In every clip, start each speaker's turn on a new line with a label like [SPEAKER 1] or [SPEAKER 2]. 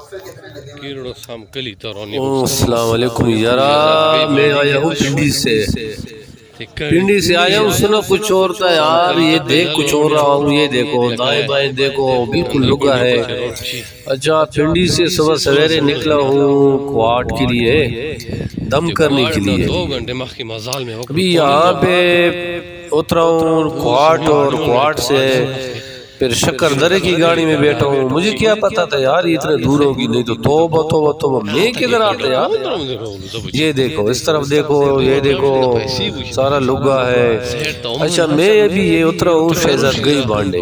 [SPEAKER 1] अस्सलाम वालेकुम यारा, मैं आया हूँ पिंडी से आया हूँ। सुनो कुछ और था यार, ये देख कुछ और रहा हूँ। ये देखो दाएं बाएं देखो, बिल्कुल लुगा है। अच्छा, पिंडी से सुबह सवेरे निकला हूँ क्वाट के लिए, दम करने के लिए। अभी यहाँ पे उतरा हूँ क्वाट, और क्वाट से फिर शक्कर दरे की गाड़ी में बैठा हूँ। मुझे क्या पता था यार ये इतने दूर होगी, नहीं तो तौबा तौबा तौबा, मैं किधर आता यार। ये देखो, इस तरफ देखो, ये देखो सारा लुगा है। अच्छा, मैं अभी ये उतरा हूँ शहजादगई बांडे।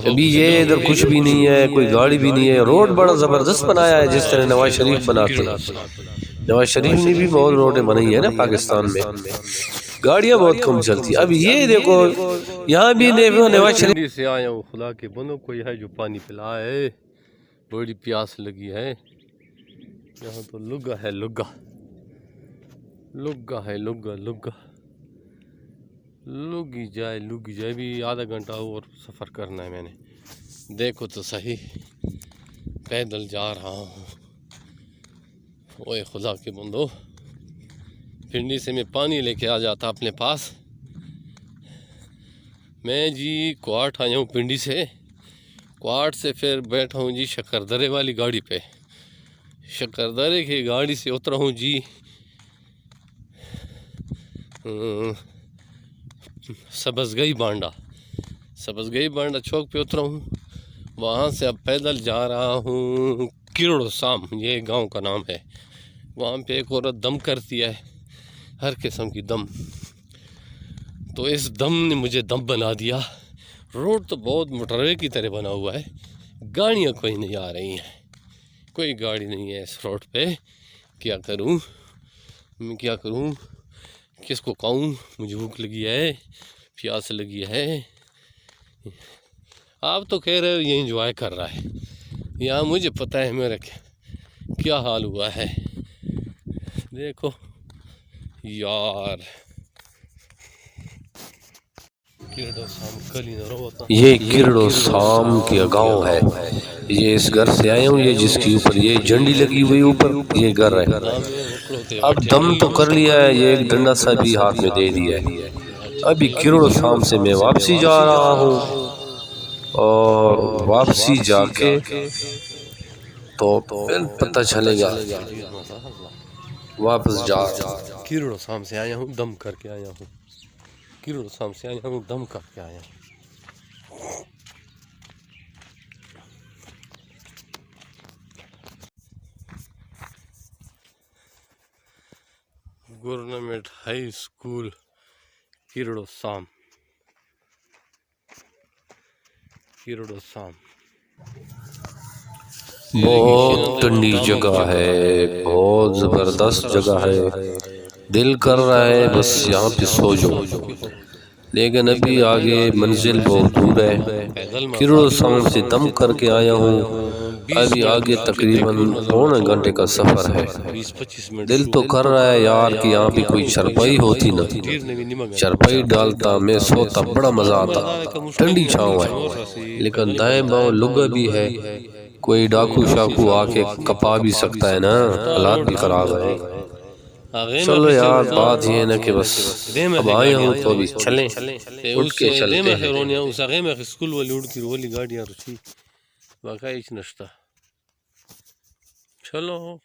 [SPEAKER 1] अभी ये इधर कुछ भी नहीं है, कोई गाड़ी भी नहीं है। रोड बड़ा जबरदस्त बनाया है, जिस तरह नवाज शरीफ बनाते हैं। नवाज शरीफ ने भी बहुत रोडें बनाई है ना पाकिस्तान में, गाड़ियां बहुत कम चलती। अब ये देखो यहाँ भी नवाज शरीफ से आया हूँ। खुदा के बंदो, कोई है जो पानी पिलाए, बड़ी प्यास लगी है। यहाँ तो लुगा है, लुगा लुगा है, लुगा लुगा लुगी जाए। भी आधा घंटा और सफ़र करना है मैंने। देखो तो सही, पैदल जा रहा हूँ। ओए खुदा के बंदो, पिंडी से मैं पानी लेके आ जाता अपने पास। मैं जी क्वाट आया हूँ पिंडी से। क्वाट से फिर बैठा हूँ जी शक्करदरे वाली गाड़ी पे। शक्करदरे की गाड़ी से उतरा हूँ जी सब्ज़गई बांडा चौक पे उतरा हूँ। वहाँ से अब पैदल जा रहा हूँ किरोड़ो साम, ये गांव का नाम है। वहाँ पे एक औरत दम करती है, हर किस्म की दम। तो इस दम ने मुझे दम बना दिया। रोड तो बहुत मोटरवे की तरह बना हुआ है, गाड़ियाँ कोई नहीं आ रही हैं, कोई गाड़ी नहीं है इस रोड पे। क्या करूँ मैं, क्या करूँ, किसको कहूँ? मुझे भूख लगी है, प्यास लगी है। आप तो कह रहे हो ये एंजॉय कर रहा है, यहाँ मुझे पता है मेरा क्या हाल हुआ है। देखो यार, ये किरड़ो साम के गांव है। ये इस घर से आया हूँ, ये जिसके ऊपर ये झंडी लगी हुई ऊपर, ये घर है। अब दम तो कर लिया है, ये एक डंडा सा भी हाथ में दे दिया है। अभी किरड़ो साम से मैं वापसी जा रहा हूँ, और वापसी जाके तो फिर पता चलेगा। वापस जा, किरड़ो साम से आया हूँ, दम करके आया हूँ। किरड़ो साम से आया हूँ, दम करके आया हूँ। गवर्नमेंट हाई स्कूल किरड़ो साम, किरड़ो साम। बहुत ठंडी जगह है, बहुत जबरदस्त जगह है। दिल कर रहा है बस यहाँ पे सो जाओ, लेकिन अभी आगे मंजिल बहुत दूर है। किरड़ो साम से दम करके आया हूँ। अभी आगे तकरीबन पौने घंटे का सफर है। दिल तो कर रहा है यार कि यहाँ पे कोई चरपाई होती ना, चरपाई डालता, मैं सोता, बड़ा मजा आता। ठंडी छाँव है, लेकिन दाएं बाएं लुगा भी है। कोई डाकू शाकू आके कपा भी सकता है ना, हालात भी खराब है। चलो यार, बात ये है ना कि बस अब आए हूँ तो अभी चलें, उठ के चलते हैं। स्कूल वाली उड़ की रोली गाड़ियाँ रुची वाकई नश्ता। चलो।